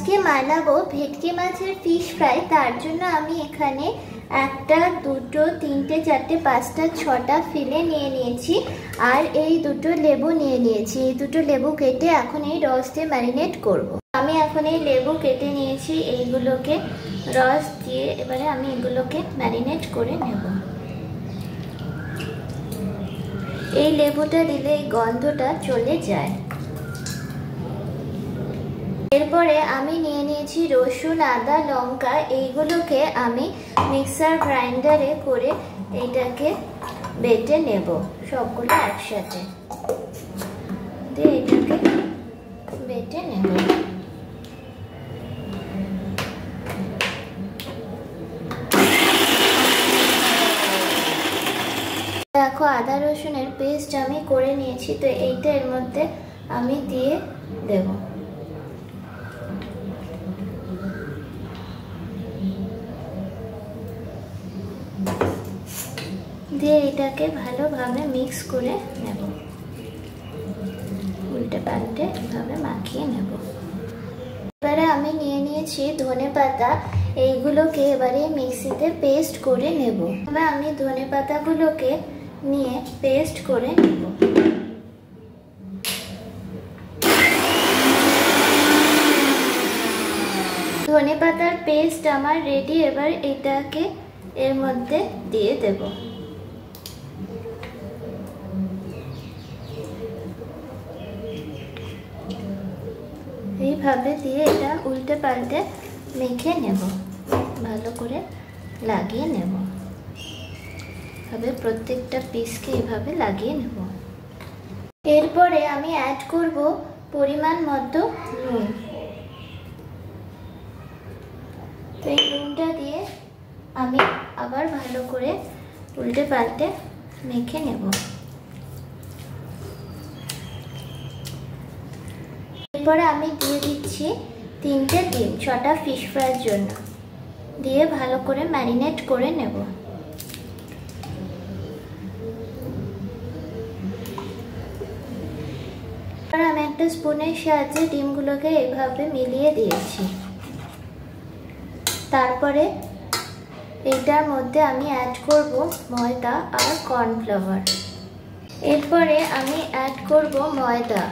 আজকে বানাবো ভেটকি মাছের ফিশ ফ্রাই। তার জন্য আমি এখানে একটা, দুটো, তিনটে, চারটে, পাঁচটা, ছটা ফিলে নিয়ে নিয়েছি আর এই দুটো লেবু নিয়ে নিয়েছি। এই দুটো লেবু কেটে এখন এই রস দিয়ে ম্যারিনেট করব। আমি এখন এই লেবু কেটে নিয়েছি, এইগুলোকে রস দিয়ে এবারে আমি এগুলোকে ম্যারিনেট করে নেব। এই লেবুটা দিলে এই গন্ধটা চলে যায়। এরপরে আমি নিয়ে নিয়েছি রসুন, আদা, লঙ্কা। এইগুলোকে আমি মিক্সার গ্রাইন্ডারে করে এইটাকে বেটে নেব সবগুলো একসাথে, দিয়ে এটাকে বেটে নেব। দেখো আদা রসুনের পেস্ট আমি করে নিয়েছি, তো এইটা এর মধ্যে আমি দিয়ে দেব। দিয়ে এটাকে ভালোভাবে মিক্স করে নেব, উল্টে পাল্টে এভাবে মাখিয়ে নেব। এবারে আমি নিয়ে নিয়েছি ধনেপাতা, এইগুলোকে এবারে মিক্সিতে পেস্ট করে নেব। এবার আমি ধনেপাতাগুলোকে নিয়ে পেস্ট করে নেব। ধনেপাতার পেস্ট আমার রেডি। এবার এটাকে এর মধ্যে দিয়ে দেব। এইভাবে দিয়ে এটা উল্টে পাল্টে মেখে নেব, ভালো করে লাগিয়ে নেব। এভাবে প্রত্যেকটা পিসকে এভাবে লাগিয়ে নেব। এরপরে আমি অ্যাড করব পরিমাণ মতো নুন। তো এই নুনটা দিয়ে আমি আবার ভালো করে উল্টে পাল্টে মেখে নেব। এরপরে আমি দিয়ে দিচ্ছি 3টে ডিম, 6টা ফিশ ফ্রাইয়ের জন্য। দিয়ে ভালো করে ম্যারিনেট করে নেব। আমি একটা স্পুনের সাহায্যে ডিমগুলোকে এইভাবে মিলিয়ে দিয়েছি। তারপরে এইটার মধ্যে আমি অ্যাড করব ময়দা আর কর্নফ্লাওয়ার। এরপরে আমি অ্যাড করব ময়দা।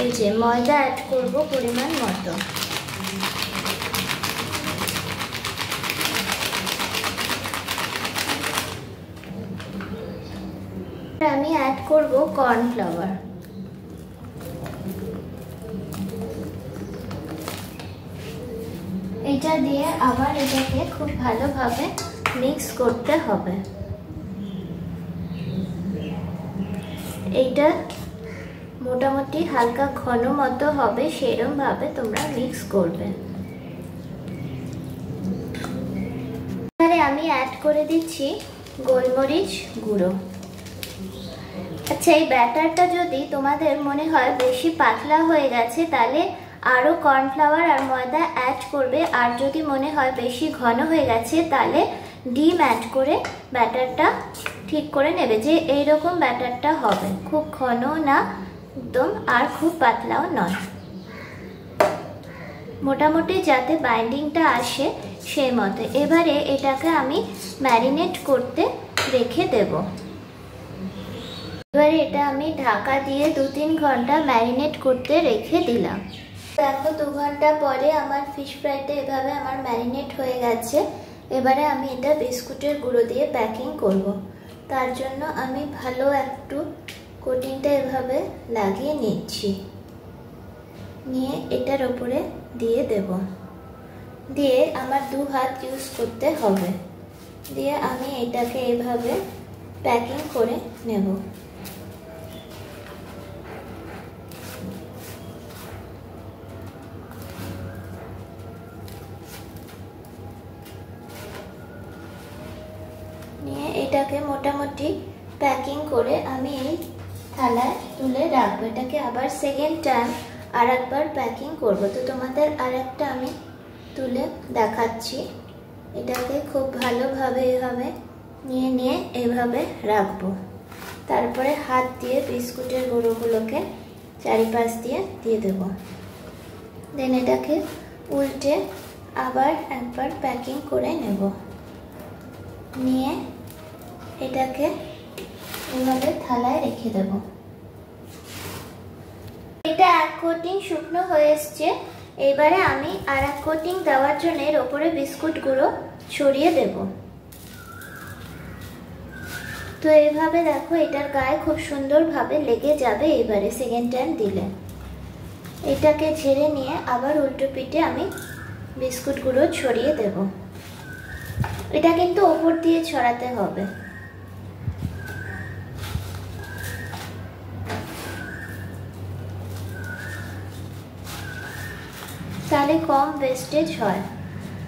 এই যে ময়দা অ্যাড করব পরিমাণ মতো। আমি অ্যাড করব কর্নফ্লাওয়ার। এটা দিয়ে আবার এটাকে খুব ভালোভাবে মিক্স করতে হবে। এইটা মোটামুটি হালকা ঘন মতো হবে, সেরকম ভাবে তোমরা মিক্স করবে। এবারে আমি অ্যাড করে দিচ্ছি গোলমরিচ গুঁড়ো। আচ্ছা, এই ব্যাটারটা যদি তোমাদের মনে হয় বেশি পাতলা হয়ে গেছে তাহলে আরও কর্নফ্লাওয়ার আর ময়দা অ্যাড করবে, আর যদি মনে হয় বেশি ঘন হয়ে গেছে তাহলে ডিম অ্যাড করে ব্যাটারটা ঠিক করে নেবে, যে এইরকম ব্যাটারটা হবে, খুব ঘন না একদম আর খুব পাতলাও নয়, মোটামুটি যাতে বাইন্ডিংটা আসে সেই মতো। এবারে এটাকে আমি ম্যারিনেট করতে রেখে দেব। এবারে এটা আমি ঢাকা দিয়ে 2-3 ঘন্টা ম্যারিনেট করতে রেখে দিলাম। দেখো 2 ঘন্টা পরে আমার ফিশ ফ্রাইটা এভাবে আমার ম্যারিনেট হয়ে গেছে। এবারে আমি এটা বিস্কুটের গুঁড়ো দিয়ে প্যাকিং করব। তার জন্য আমি ভালো একটু কোটিংটা এভাবে লাগিয়ে নিচ্ছি, নিয়ে এটার উপরে দিয়ে দেব। দিয়ে আমার 2 হাত ইউজ করতে হবে। দিয়ে আমি এটাকে এভাবে প্যাকিং করে নেব। নিয়ে এটাকে মোটামুটি প্যাকিং করে আমি এই থালায় তুলে রাখবো। এটাকে আবার সেকেন্ড টাইম আর একবার প্যাকিং করব। তো তোমাদের আর একটা আমি তুলে দেখাচ্ছি। এটাকে খুব ভালোভাবে এভাবে নিয়ে এভাবে রাখবো। তারপরে হাত দিয়ে বিস্কুটের গুঁড়োগুলোকে চারিপাশ দিয়ে দেব। দেন এটাকে উল্টে আবার একবার প্যাকিং করে নেব, নিয়ে এটাকে এভাবে থালায় রেখে দেব। এটা এক কোটিং শুকনো হয়ে এসছে। এবারে আমি আর এক কোটিং দেওয়ার জন্য এর ওপরে বিস্কুট গুঁড়ো ছড়িয়ে দেব। তো এইভাবে দেখো এটার গায়ে খুব সুন্দরভাবে লেগে যাবে। এবারে সেকেন্ড টাইম দিলে এটাকে ঝেড়ে নিয়ে আবার উল্টো পিঠে আমি বিস্কুট গুঁড়ো ছড়িয়ে দেব। এটা কিন্তু ওপর দিয়ে ছড়াতে হবে। তাহলে কম ওয়েস্টেজ হয়।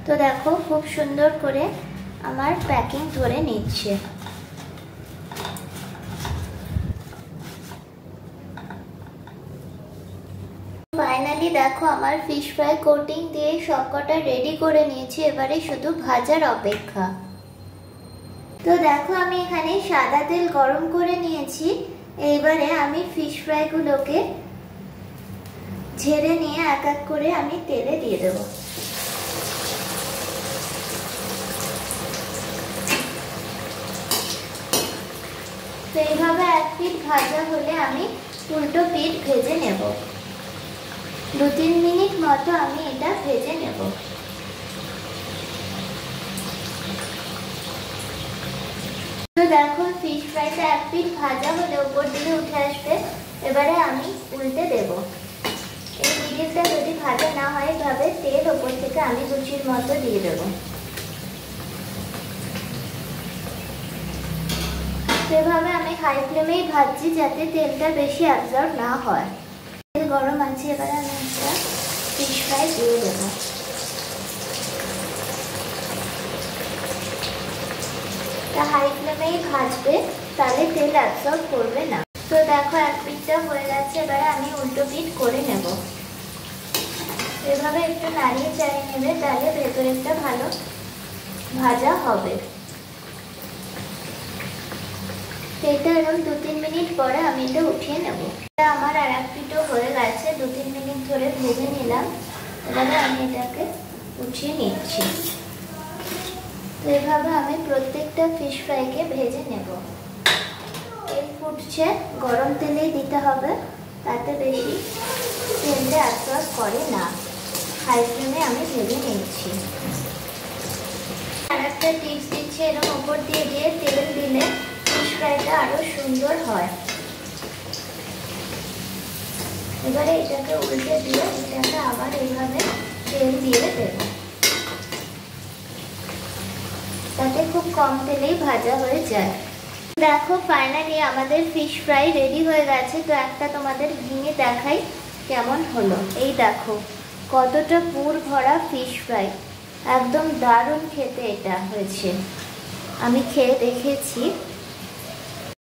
তো দেখো খুব সুন্দর করে আমার প্যাকিং ধরে নিচ্ছে। ফাইনালি দেখো আমার ফিশ ফ্রাই কোটিং দিয়ে সবকটা রেডি করে নিয়েছি। এবারে শুধু ভাজার অপেক্ষা। তো দেখো আমি এখানে সাদা তেল গরম করে নিয়েছি। এইবারে আমি ফিশ ফ্রাইগুলোকে ঝেড়ে নিয়ে এক এক করে আমি তেলে দিয়ে দেব। তো এইভাবে এক পিঠ ভাজা হলে আমি উল্টো পিঠ ভেজে নেব। 2-3 মিনিট মতো আমি এটা ভেজে নেব। তো দেখো ফিশ ফ্রাইটা এক পিঠ ভাজা হলে উপর দিকে উঠে আসবে। এবারে আমি উল্টে দেব। এই পিঠটা যদি ভাজা না হয় এভাবে তেল ওপর থেকে আমি লুচির মতো দিয়ে দেব। সেভাবে আমি হাই ফ্লেমেই ভাজছি যাতে তেলটা বেশি অ্যাবজর্ব না হয়। তেল গরম আছে, এবারে আমি একটা ফিশ ফ্রাই দিয়ে দেবো। তা হাই ফ্লেমেই ভাজবে, তাহলে তেল অ্যাবজর্ব করবে না। তো দেখো এক পিঠটা হয়ে গেছে। এবারে আমি উল্টো পিঠ করে নেব। এভাবে একটু নাড়িয়ে চাড়িয়ে নেবে, তাহলে ভেতরেরটা ভালো ভাজা হবে। এটা এরকম 2-3 মিনিট পরে আমি এটা উঠিয়ে নেব। আমার আর এক পিঠও হয়ে গেছে, 2-3 মিনিট ধরে ভেজে নিলাম। এবারে আমি এটাকে উঠিয়ে নিচ্ছি। তো এভাবে আমি প্রত্যেকটা ফিশ ফ্রাইকে ভেজে নেব। তেল ফুটছে, গরম তেলেই দিতে হবে, তাতে বেশি তেলটা অ্যাবজর্ব করে না। হাই ফ্লেমে আমি ভেজে নিচ্ছি। আর একটা টিপস দিচ্ছি, এরকম উপর দিয়ে দিয়ে তেল দিলে ফিশ ফ্রাইটা আরো সুন্দর হয়। এবারে এটাকে উল্টে দিয়ে এটাকে আবার এইভাবে তেল দিয়ে দেব, তাতে খুব কম তেলেই ভাজা হয়ে যায়। দেখো ফাইনালি আমাদের ফিশ ফ্রাই রেডি হয়ে গেছে। তো একটা তোমাদের ভেঙে দেখাই কেমন হলো। এই দেখো কতটা পুর ভরা ফিশ ফ্রাই, একদম দারুণ খেতে এটা হয়েছে। আমি খেয়ে দেখেছি।